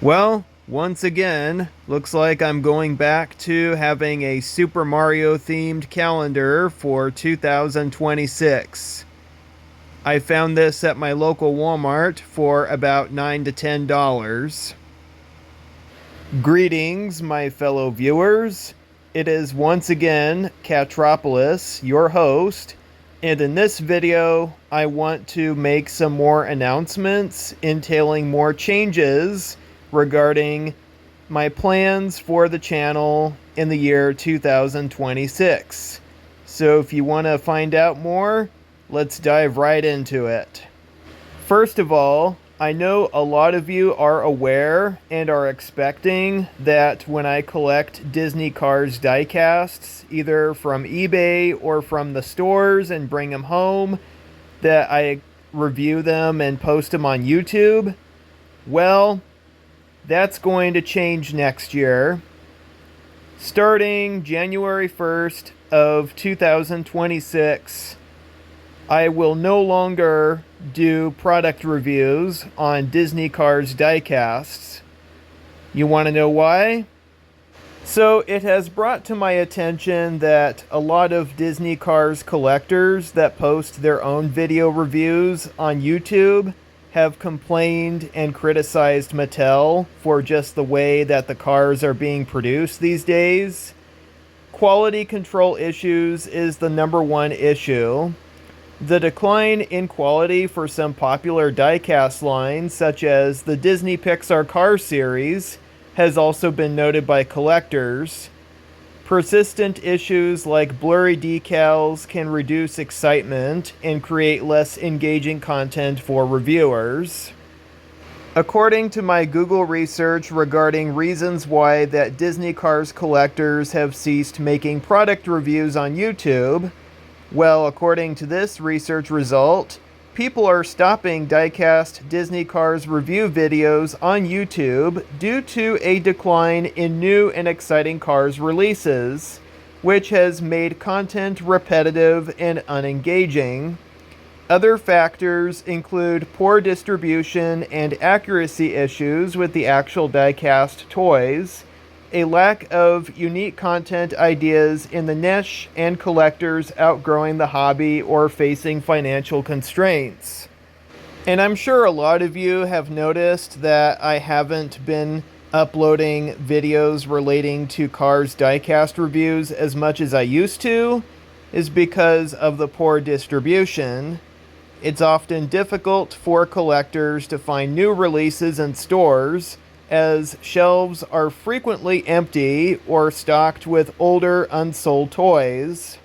Well, once again, looks like I'm going back to having a Super Mario themed calendar for 2026. I found this at my local Walmart for about $9 to $10. Greetings, my fellow viewers. It is once again Catropolis, your host, and in this video, I want to make some more announcements entailing more changes regarding my plans for the channel in the year 2026. So if you want to find out more, let's dive right into it. First of all, I know a lot of you are aware and are expecting that when I collect Disney Cars diecasts, either from eBay or from the stores and bring them home, that I review them and post them on YouTube. Well, that's going to change next year. Starting January 1st of 2026, I will no longer do product reviews on Disney Cars diecasts. You want to know why? So it has brought to my attention that a lot of Disney Cars collectors that post their own video reviews on YouTube have complained and criticized Mattel for just the way that the cars are being produced these days. Quality control issues is the number one issue. The decline in quality for some popular diecast lines, such as the Disney Pixar Car series, has also been noted by collectors. Persistent issues like blurry decals can reduce excitement and create less engaging content for reviewers. According to my Google research regarding reasons why that Disney Cars collectors have ceased making product reviews on YouTube, well, according to this research result, people are stopping diecast Disney Cars review videos on YouTube due to a decline in new and exciting Cars releases, which has made content repetitive and unengaging. Other factors include poor distribution and accuracy issues with the actual diecast toys, a lack of unique content ideas in the niche, and collectors outgrowing the hobby or facing financial constraints. And I'm sure a lot of you have noticed that I haven't been uploading videos relating to Cars diecast reviews as much as I used to, is because of the poor distribution. It's often difficult for collectors to find new releases in stores, as shelves are frequently empty or stocked with older, unsold toys.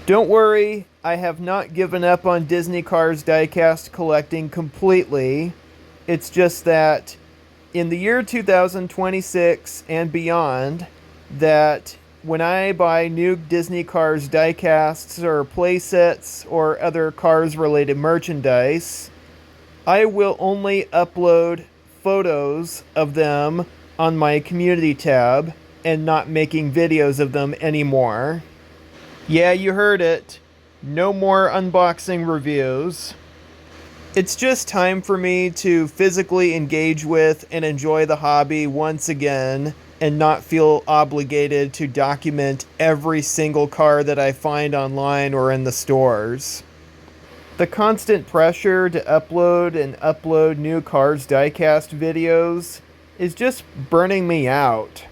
Don't worry, I have not given up on Disney Cars diecast collecting completely. It's just that in the year 2026 and beyond, that when I buy new Disney Cars diecasts or playsets or other Cars-related merchandise, I will only upload photos of them on my community tab and not making videos of them anymore. Yeah, you heard it. No more unboxing reviews. It's just time for me to physically engage with and enjoy the hobby once again and not feel obligated to document every single car that I find online or in the stores. The constant pressure to upload new Cars diecast videos is just burning me out.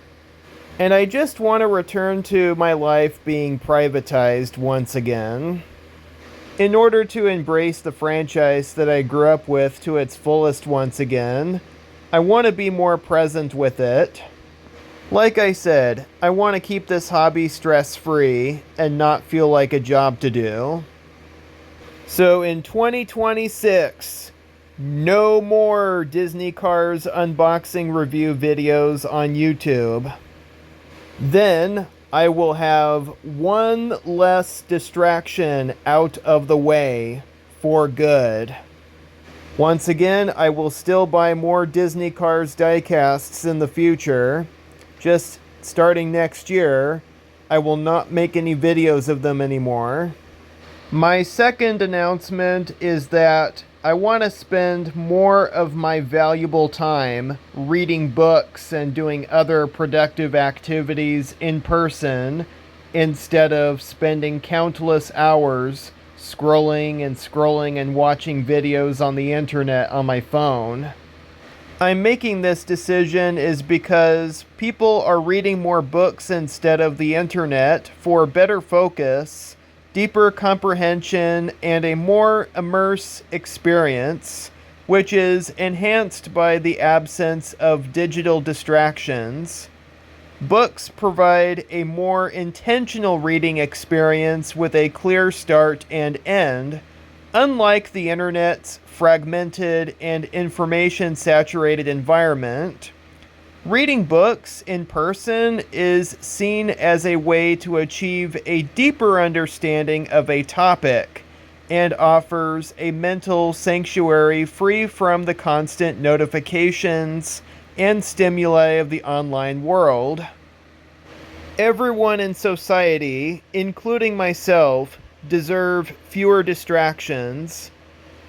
And I just want to return to my life being privatized once again. In order to embrace the franchise that I grew up with to its fullest once again, I want to be more present with it. Like I said, I want to keep this hobby stress-free and not feel like a job to do. So in 2026, no more Disney Cars unboxing review videos on YouTube. Then I will have one less distraction out of the way for good. Once again, I will still buy more Disney Cars diecasts in the future. Just starting next year, I will not make any videos of them anymore. My second announcement is that I want to spend more of my valuable time reading books and doing other productive activities in person instead of spending countless hours scrolling and watching videos on the internet on my phone. I'm making this decision is because people are reading more books instead of the internet for better focus, deeper comprehension, and a more immersive experience, which is enhanced by the absence of digital distractions. Books provide a more intentional reading experience with a clear start and end, unlike the internet's fragmented and information-saturated environment. Reading books in person is seen as a way to achieve a deeper understanding of a topic and offers a mental sanctuary free from the constant notifications and stimuli of the online world. Everyone in society, including myself, deserve fewer distractions.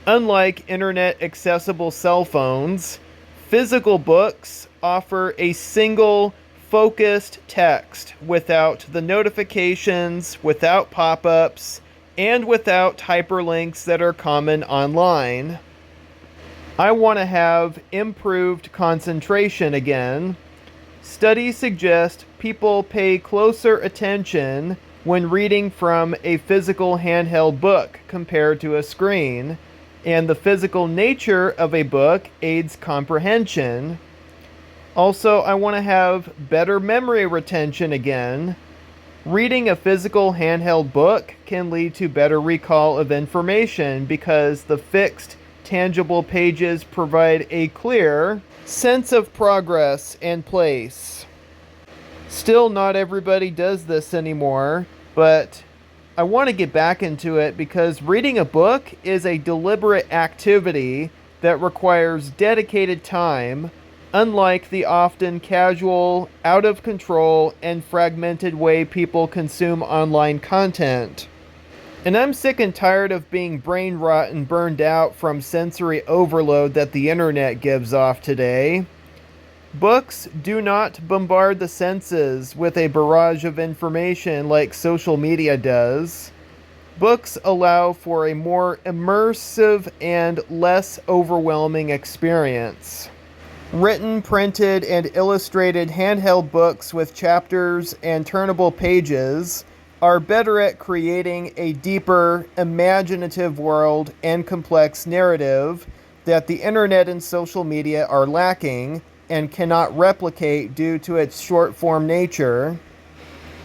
Unlike internet-accessible cell phones, physical books offer a single, focused text without the notifications, without pop-ups, and without hyperlinks that are common online. I want to have improved concentration again. Studies suggest people pay closer attention when reading from a physical handheld book compared to a screen, and the physical nature of a book aids comprehension. Also, I want to have better memory retention again. Reading a physical handheld book can lead to better recall of information because the fixed, tangible pages provide a clear sense of progress and place. Still, not everybody does this anymore, but I want to get back into it because reading a book is a deliberate activity that requires dedicated time, unlike the often casual, out of control, and fragmented way people consume online content. And I'm sick and tired of being brain rot and burned out from sensory overload that the internet gives off today. Books do not bombard the senses with a barrage of information like social media does. Books allow for a more immersive and less overwhelming experience. Written, printed, and illustrated handheld books with chapters and turnable pages are better at creating a deeper, imaginative world and complex narrative that the internet and social media are lacking and cannot replicate due to its short-form nature.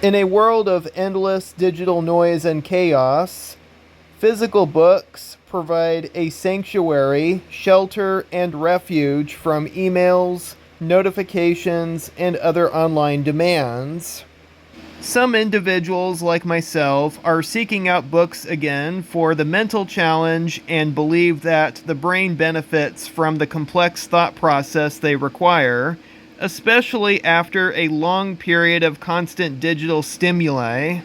In a world of endless digital noise and chaos, physical books provide a sanctuary, shelter, and refuge from emails, notifications, and other online demands. Some individuals, like myself, are seeking out books again for the mental challenge and believe that the brain benefits from the complex thought process they require, especially after a long period of constant digital stimuli.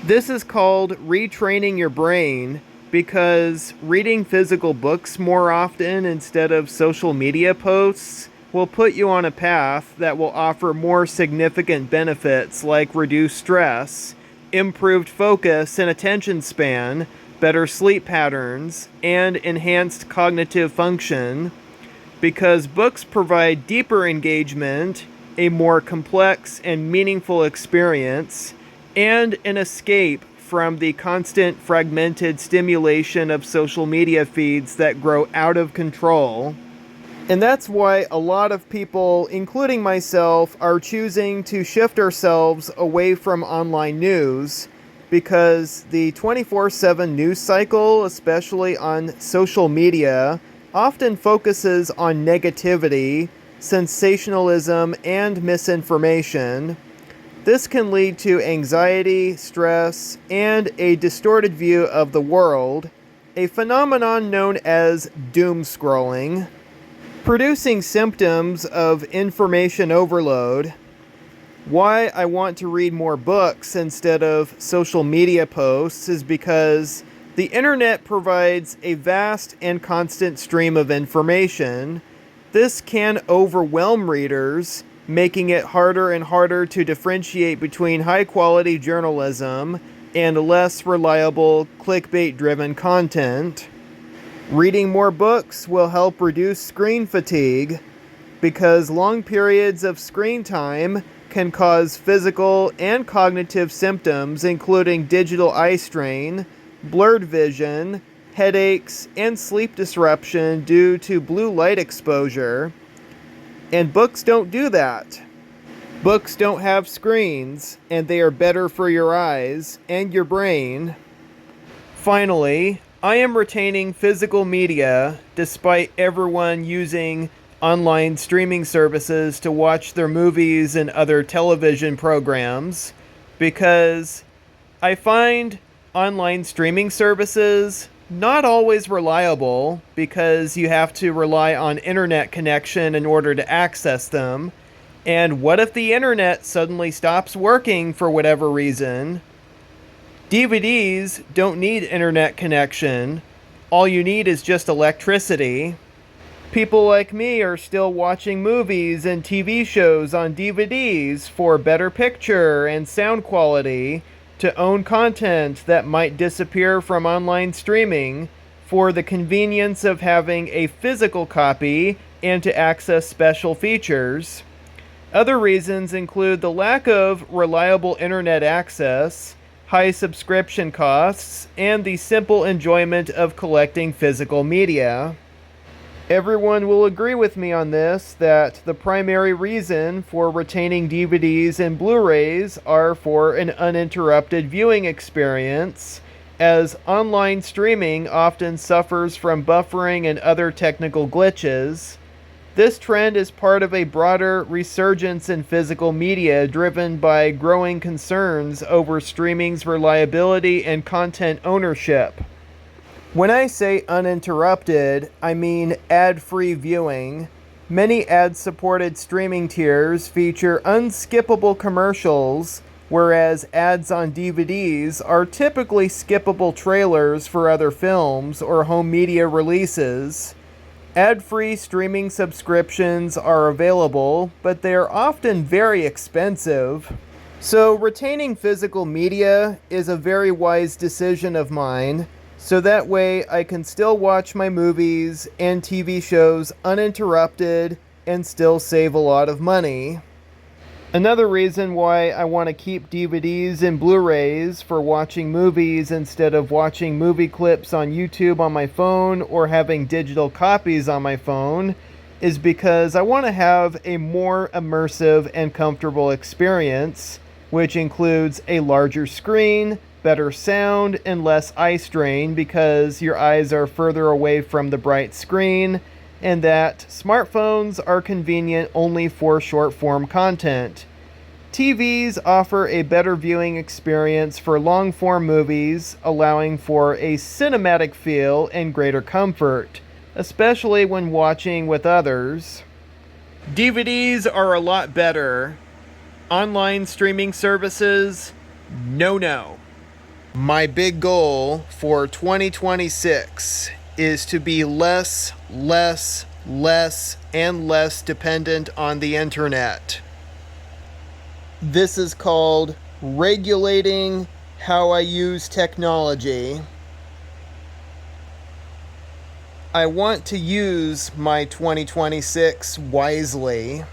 This is called retraining your brain because reading physical books more often instead of social media posts will put you on a path that will offer more significant benefits like reduced stress, improved focus and attention span, better sleep patterns, and enhanced cognitive function, because books provide deeper engagement, a more complex and meaningful experience, and an escape from the constant fragmented stimulation of social media feeds that grow out of control. And that's why a lot of people, including myself, are choosing to shift ourselves away from online news because the 24/7 news cycle, especially on social media, often focuses on negativity, sensationalism, and misinformation. This can lead to anxiety, stress, and a distorted view of the world, a phenomenon known as doom scrolling, producing symptoms of information overload. Why I want to read more books instead of social media posts is because The internet provides a vast and constant stream of information. This can overwhelm readers, making it harder and harder to differentiate between high-quality journalism and less reliable clickbait-driven content. Reading more books will help reduce screen fatigue because long periods of screen time can cause physical and cognitive symptoms including digital eye strain, blurred vision, headaches, and sleep disruption due to blue light exposure. And books don't do that. Books don't have screens, and they are better for your eyes and your brain. Finally, I am retaining physical media despite everyone using online streaming services to watch their movies and other television programs because I find online streaming services not always reliable because you have to rely on internet connection in order to access them. And what if the internet suddenly stops working for whatever reason? DVDs don't need internet connection. All you need is just electricity. People like me are still watching movies and TV shows on DVDs for better picture and sound quality, to own content that might disappear from online streaming, for the convenience of having a physical copy and to access special features. Other reasons include the lack of reliable internet access, high subscription costs, and the simple enjoyment of collecting physical media. Everyone will agree with me on this that the primary reason for retaining DVDs and Blu-rays are for an uninterrupted viewing experience, as online streaming often suffers from buffering and other technical glitches. This trend is part of a broader resurgence in physical media driven by growing concerns over streaming's reliability and content ownership. When I say uninterrupted, I mean ad-free viewing. Many ad-supported streaming tiers feature unskippable commercials, whereas ads on DVDs are typically skippable trailers for other films or home media releases. Ad-free streaming subscriptions are available, but they are often very expensive. So retaining physical media is a very wise decision of mine, so that way I can still watch my movies and TV shows uninterrupted and still save a lot of money. Another reason why I want to keep DVDs and Blu-rays for watching movies instead of watching movie clips on YouTube on my phone or having digital copies on my phone is because I want to have a more immersive and comfortable experience, which includes a larger screen, better sound, and less eye strain because your eyes are further away from the bright screen, and that smartphones are convenient only for short-form content. TVs offer a better viewing experience for long-form movies, allowing for a cinematic feel and greater comfort, especially when watching with others. DVDs are a lot better. Online streaming services, no. My big goal for 2026 is to be less and less dependent on the internet. This is called regulating how I use technology. I want to use my 2026 wisely.